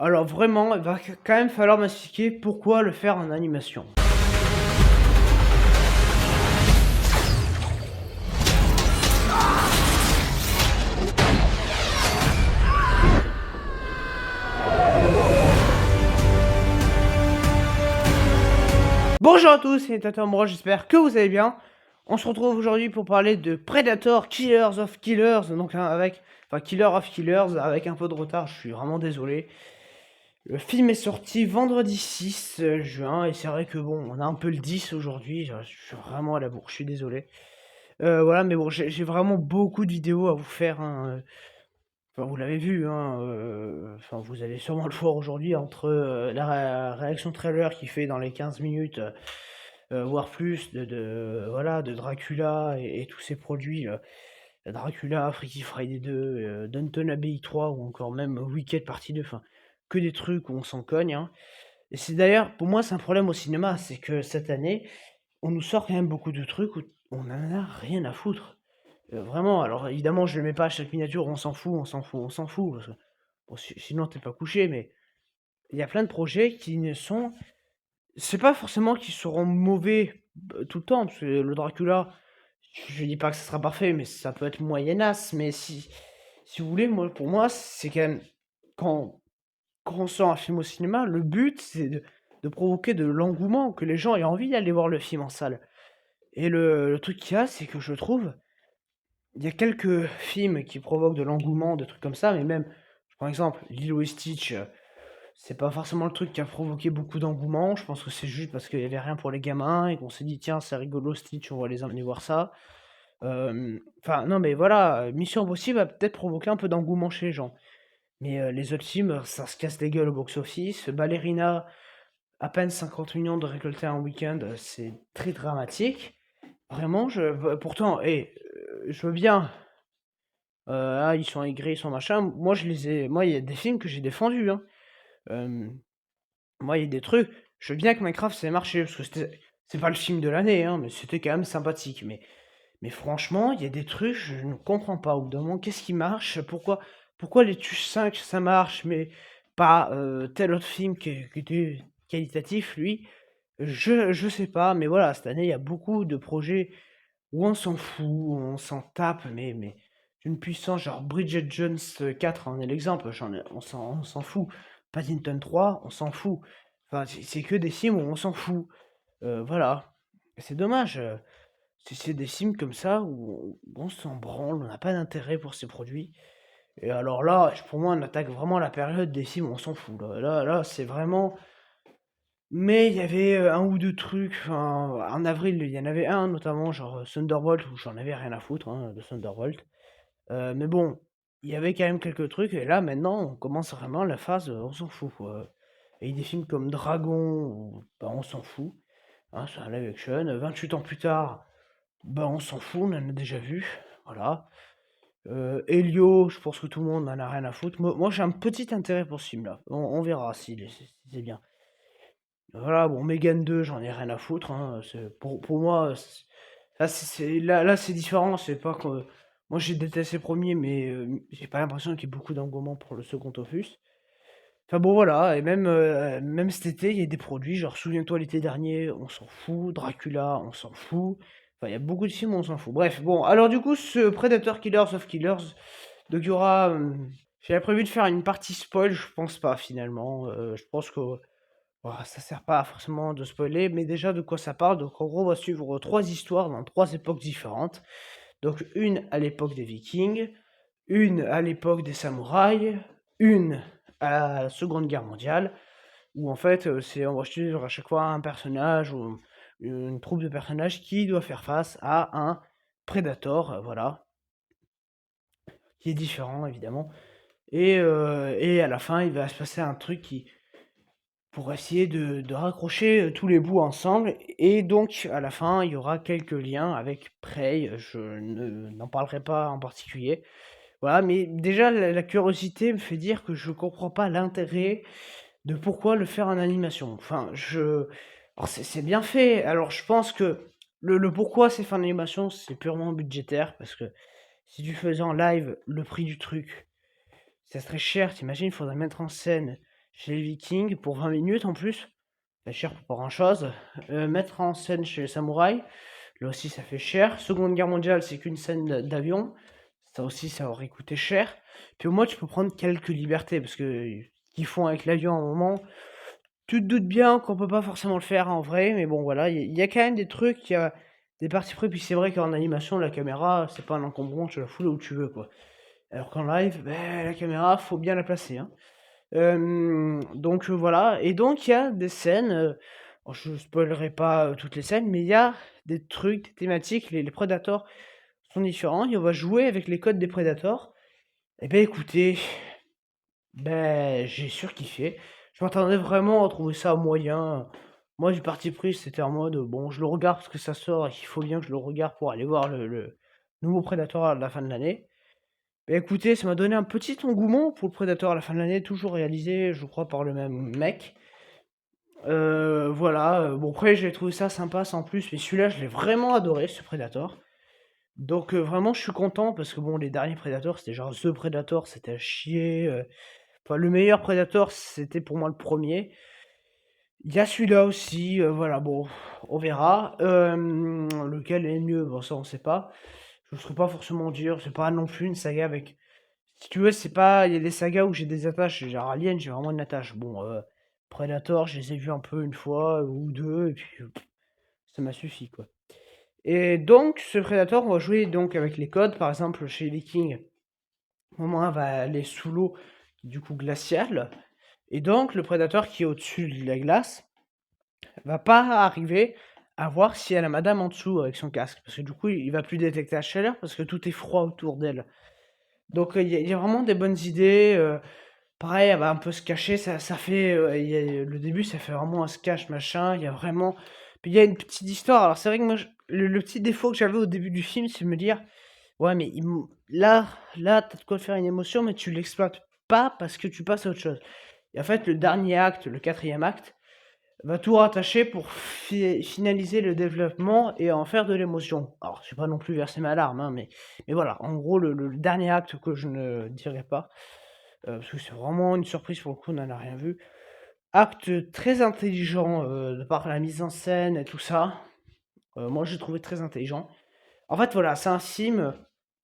Alors vraiment, il va quand même falloir m'expliquer pourquoi le faire en animation. Bonjour à tous, c'est Tata Ambroise, j'espère que vous allez bien. On se retrouve aujourd'hui pour parler de Predator Killers of Killers, donc Killer of Killers, avec un peu de retard, je suis vraiment désolé. Le film est sorti vendredi 6 juin, et c'est vrai que bon, on a un peu le 10 aujourd'hui, je suis vraiment à la bourre, je suis désolé. Voilà, mais bon, j'ai vraiment beaucoup de vidéos à vous faire, hein. Enfin, vous l'avez vu, hein, enfin, vous allez sûrement le voir aujourd'hui entre la réaction trailer qui fait dans les 15 minutes, voire plus, voilà, de Dracula et tous ces produits, Dracula, Freaky Friday 2, Downton Abbey 3 ou encore même Wicked partie 2, enfin, que des trucs où on s'en cogne, hein. Et c'est d'ailleurs, pour moi, c'est un problème au cinéma, c'est que cette année, on nous sort quand même beaucoup de trucs où on en a rien à foutre. Vraiment, alors évidemment, je le mets pas à chaque miniature, on s'en fout, on s'en fout, on s'en fout, parce que bon, sinon t'es pas couché, mais il y a plein de projets qui ne sont c'est pas forcément qu'ils seront mauvais, tout le temps, parce que le Dracula, je dis pas que ça sera parfait, mais ça peut être moyennasse, mais si vous voulez, moi, pour moi, c'est quand même quand on sort un film au cinéma, le but, c'est de provoquer de l'engouement, que les gens aient envie d'aller voir le film en salle. Et le truc qu'il y a, c'est que je trouve il y a quelques films qui provoquent de l'engouement, des trucs comme ça, mais même, je prends exemple, Lilo et Stitch, c'est pas forcément le truc qui a provoqué beaucoup d'engouement. Je pense que c'est juste parce qu'il y avait rien pour les gamins et qu'on s'est dit, tiens, c'est rigolo Stitch, on va les emmener voir ça. Enfin, non, mais voilà, Mission Impossible a peut-être provoqué un peu d'engouement chez les gens. Mais les autres films, ça se casse les gueules au box-office. Ballerina, à peine 50 millions de récoltés en week-end, c'est très dramatique. Vraiment, pourtant, je veux bien. Ah, ils sont aigris, ils sont machin. Moi, il y a des films que j'ai défendus, hein. Moi, il y a des trucs. Je veux bien que Minecraft, ça ait marché, parce que c'est pas le film de l'année, hein, mais c'était quand même sympathique. Mais franchement, il y a des trucs, je ne comprends pas. Au bout d'un moment, qu'est-ce qui marche? Pourquoi les Tuches 5, ça marche, mais pas tel autre film qui était qualitatif, lui? Je sais pas, mais voilà, cette année, il y a beaucoup de projets où on s'en fout, où on s'en tape, mais d'une puissance, genre Bridget Jones 4 en est l'exemple, on s'en fout. Paddington 3, on s'en fout. Enfin, c'est que des films où on s'en fout. Voilà. Et c'est dommage. C'est des films comme ça où on s'en branle, on n'a pas d'intérêt pour ces produits. Et alors là, pour moi, on attaque vraiment la période des films où on s'en fout. Là, c'est vraiment. Mais il y avait un ou deux trucs. Enfin, en avril, il y en avait un, notamment, genre Thunderbolt, où j'en avais rien à foutre, hein, de Thunderbolt. Mais bon, il y avait quand même quelques trucs, et là, maintenant, on commence vraiment la phase, on s'en fout, quoi. Et des films comme Dragon, bah, on s'en fout, hein, c'est un live action. 28 ans plus tard, bah, on s'en fout, on en a déjà vu, voilà. Elio, je pense que tout le monde n'en a rien à foutre. Moi, j'ai un petit intérêt pour ce film-là. On verra si c'est bien. Voilà, bon, Megan 2, j'en ai rien à foutre, hein. Pour moi, là, c'est différent. C'est pas que. Moi, j'ai détesté le premier, mais j'ai pas l'impression qu'il y ait beaucoup d'engouement pour le second opus. Enfin bon, voilà, et même cet été, il y a des produits, genre Souviens-toi l'été dernier, on s'en fout. Dracula, on s'en fout. Enfin, il y a beaucoup de films, on s'en fout. Bref, bon, alors du coup, ce Predator Killers of Killers, donc il y aura. J'avais prévu de faire une partie spoil, je pense pas finalement. Je pense que ouah, ça sert pas forcément de spoiler, mais déjà de quoi ça parle. Donc en gros, on va suivre trois histoires dans trois époques différentes. Donc une à l'époque des Vikings, une à l'époque des samouraïs, une à la Seconde Guerre mondiale, où en fait, on va suivre à chaque fois un personnage ou une troupe de personnages qui doit faire face à un Predator, voilà, qui est différent évidemment. Et à la fin, il va se passer un truc pour essayer de raccrocher tous les bouts ensemble. Et donc, à la fin, il y aura quelques liens avec Prey. N'en parlerai pas en particulier. Voilà, mais déjà, la curiosité me fait dire que je comprends pas l'intérêt de pourquoi le faire en animation. Enfin, alors, c'est bien fait. Alors, je pense que le pourquoi c'est fait en animation, c'est purement budgétaire. Parce que si tu faisais en live le prix du truc, ça serait cher. T'imagines, il faudrait mettre en scène chez les Vikings pour 20 minutes en plus, pas cher pour pas grand-chose. Mettre en scène chez les Samouraïs, là aussi ça fait cher. Seconde Guerre mondiale, c'est qu'une scène d'avion, ça aussi ça aurait coûté cher. Puis au moins tu peux prendre quelques libertés parce que qu'ils font avec l'avion à un moment, tu te doutes bien qu'on peut pas forcément le faire en vrai, mais bon voilà, il y a quand même des trucs, il y a des parties pris, puis c'est vrai qu'en animation la caméra, c'est pas un encombrant, tu la fous là où tu veux quoi. Alors qu'en live, beh, la caméra, faut bien la placer, hein. Donc voilà, et donc il y a des scènes, bon je spoilerai pas, toutes les scènes, mais il y a des trucs, des thématiques, les Predators sont différents et on va jouer avec les codes des Predators. Et beh, écoutez, beh, j'ai surkiffé. Je m'attendais vraiment à trouver ça moyen. Moi, du parti pris, c'était en mode, bon, je le regarde parce que ça sort et qu'il faut bien que je le regarde pour aller voir le nouveau Predator à la fin de l'année. Beh, écoutez, ça m'a donné un petit engouement pour le Predator à la fin de l'année, toujours réalisé, je crois, par le même mec. Voilà, bon après j'ai trouvé ça sympa sans plus, mais celui-là je l'ai vraiment adoré, ce Predator. Donc vraiment je suis content parce que bon les derniers Predators c'était genre The Predator, c'était à chier, enfin le meilleur Predator c'était pour moi le premier. Il y a celui-là aussi, voilà bon, on verra. Lequel est le mieux? Bon ça on sait pas. Je ne saurais pas forcément dire, c'est pas non plus une saga avec si tu veux, c'est pas il y a des sagas où j'ai des attaches, genre Alien, j'ai vraiment une attache. Bon, Predator, je les ai vus un peu une fois ou 2 et puis, ça m'a suffi, quoi. Et donc ce Predator, on va jouer donc avec les codes. Par exemple, chez les Vikings, moment 1 va aller sous l'eau, du coup glaciale, et donc le Predator qui est au-dessus de la glace va pas arriver à voir s'il y a la madame en dessous avec son casque. Parce que du coup, il va plus détecter la chaleur parce que tout est froid autour d'elle. Donc il y a vraiment des bonnes idées, pareil, elle va un peu se cacher, ça fait, le début, ça fait vraiment un se cache machin, il y a vraiment puis il y a une petite histoire. Alors c'est vrai que moi le petit défaut que j'avais au début du film, c'est de me dire: «Ouais, mais là, tu de quoi faire une émotion, mais tu l'exploites pas parce que tu passes à autre chose». Et en fait, le dernier acte, le quatrième acte, va tout rattacher pour finaliser le développement et en faire de l'émotion. Alors je vais pas non plus verser ma larme, hein, mais voilà, en gros le dernier acte que je ne dirai pas, parce que c'est vraiment une surprise pour le coup, on n'en a rien vu. Acte très intelligent, de par la mise en scène et tout ça. Moi j'ai trouvé très intelligent. En fait voilà, c'est un film,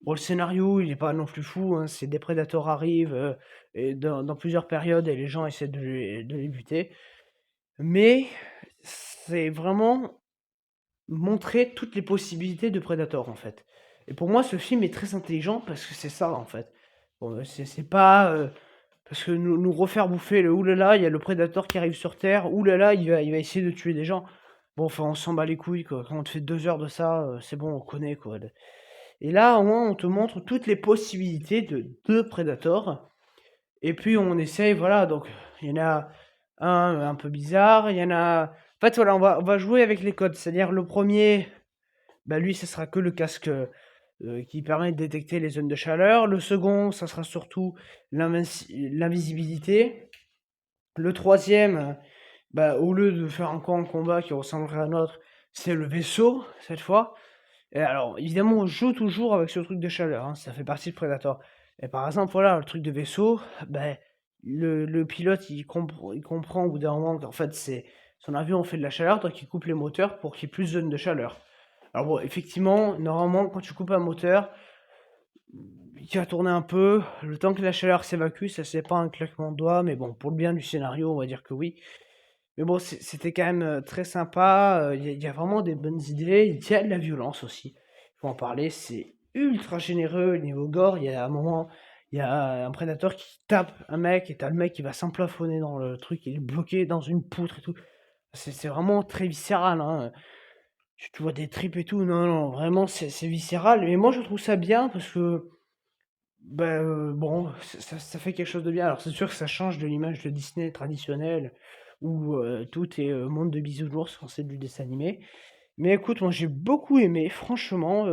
bon le scénario il est pas non plus fou, hein, c'est des prédateurs arrivent, et dans plusieurs périodes et les gens essaient de les buter. Mais c'est vraiment montrer toutes les possibilités de Predator, en fait. Et pour moi, ce film est très intelligent parce que c'est ça, en fait. Bon, c'est pas, parce que nous refaire bouffer le: «Ouh là là, il y a le Predator qui arrive sur terre. Ouh là là, il va essayer de tuer des gens». Bon, enfin, on s'en bat les couilles, quoi. Quand on te fait 2 heures de ça, c'est bon, on connaît, quoi. Et là, au moins, on te montre toutes les possibilités de Predator. Et puis on essaye, voilà, donc il y en a un peu bizarre, il y en a en fait, voilà, on va jouer avec les codes. C'est-à-dire le premier, bah, lui, ce sera que le casque, qui permet de détecter les zones de chaleur. Le second, ça sera surtout l'invisibilité. Le troisième, bah, au lieu de faire encore un combat qui ressemblerait à un autre, c'est le vaisseau, cette fois. Et alors, évidemment, on joue toujours avec ce truc de chaleur, hein, ça fait partie de Predator. Et par exemple, voilà, le truc de vaisseau, ben, le pilote, il comprend au bout d'un moment qu'en fait, c'est son avion fait de la chaleur, donc il coupe les moteurs pour qu'il y ait plus de zone de chaleur. Alors bon, effectivement, normalement, quand tu coupes un moteur, il va tourner un peu, le temps que la chaleur s'évacue, ça c'est pas un claquement de doigts, mais bon, pour le bien du scénario, on va dire que oui. Mais bon, c'était quand même très sympa. Il y a vraiment des bonnes idées. Il y a de la violence aussi. Il faut en parler. C'est ultra généreux niveau gore. Il y a un moment, il y a un prédateur qui tape un mec et t'as le mec qui va s'emplafonner dans le truc. Il est bloqué dans une poutre et tout. C'est vraiment très viscéral, hein. Tu vois des tripes et tout. Non, non, vraiment, c'est viscéral. Mais moi, je trouve ça bien parce que, ben, bon, ça fait quelque chose de bien. Alors, c'est sûr que ça change de l'image de Disney traditionnelle où tout est monde de bisounours quand c'est du dessin animé. Mais écoute, moi j'ai beaucoup aimé, franchement,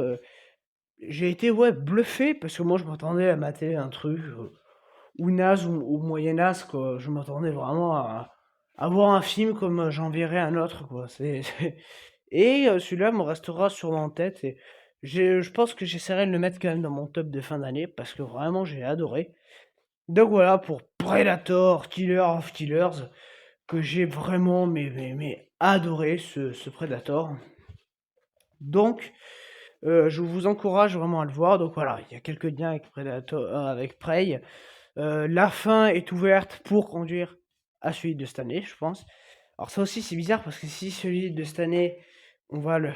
j'ai été ouais, bluffé parce que moi je m'attendais à mater un truc ou naze ou moyen naze, quoi. Je m'attendais vraiment à voir un film comme j'en verrais un autre, quoi. Et celui-là me restera sûrement en tête. Et je pense que j'essaierai de le mettre quand même dans mon top de fin d'année parce que vraiment j'ai adoré. Donc voilà pour Predator, Killer of Killers, que j'ai vraiment mais adoré ce Predator. Donc, je vous encourage vraiment à le voir. Donc voilà, il y a quelques liens avec Predator, avec Prey. La fin est ouverte pour conduire à celui de cette année, je pense. Alors ça aussi c'est bizarre parce que si celui de cette année, on va le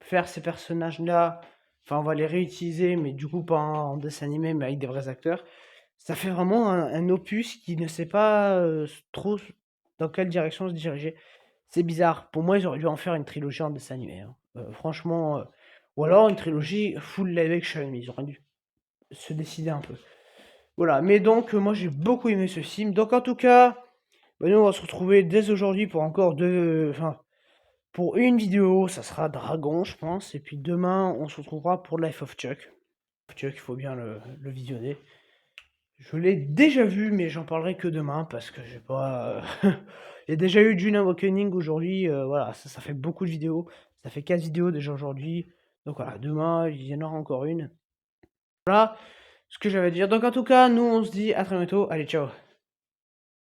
faire ces personnages-là, enfin on va les réutiliser, mais du coup pas en dessin animé, mais avec des vrais acteurs, ça fait vraiment un opus qui ne sait pas trop dans quelle direction se diriger. C'est bizarre. Pour moi, ils auraient dû en faire une trilogie en dessin animé, hein. Franchement, ou alors une trilogie full live action, mais ils auraient dû se décider un peu. Voilà, mais donc moi j'ai beaucoup aimé ce film. Donc en tout cas, bah, nous on va se retrouver dès aujourd'hui pour encore deux, enfin pour une vidéo, ça sera Dragon, je pense, et puis demain on se retrouvera pour Life of Chuck. Chuck, il faut bien le visionner. Je l'ai déjà vu, mais j'en parlerai que demain parce que j'ai pas. Il y a déjà eu Dune Awakening aujourd'hui, voilà, ça fait beaucoup de vidéos. Ça fait 4 vidéos déjà aujourd'hui. Donc voilà, demain il y en aura encore une. Voilà ce que j'avais à dire. Donc en tout cas, nous on se dit à très bientôt. Allez, ciao.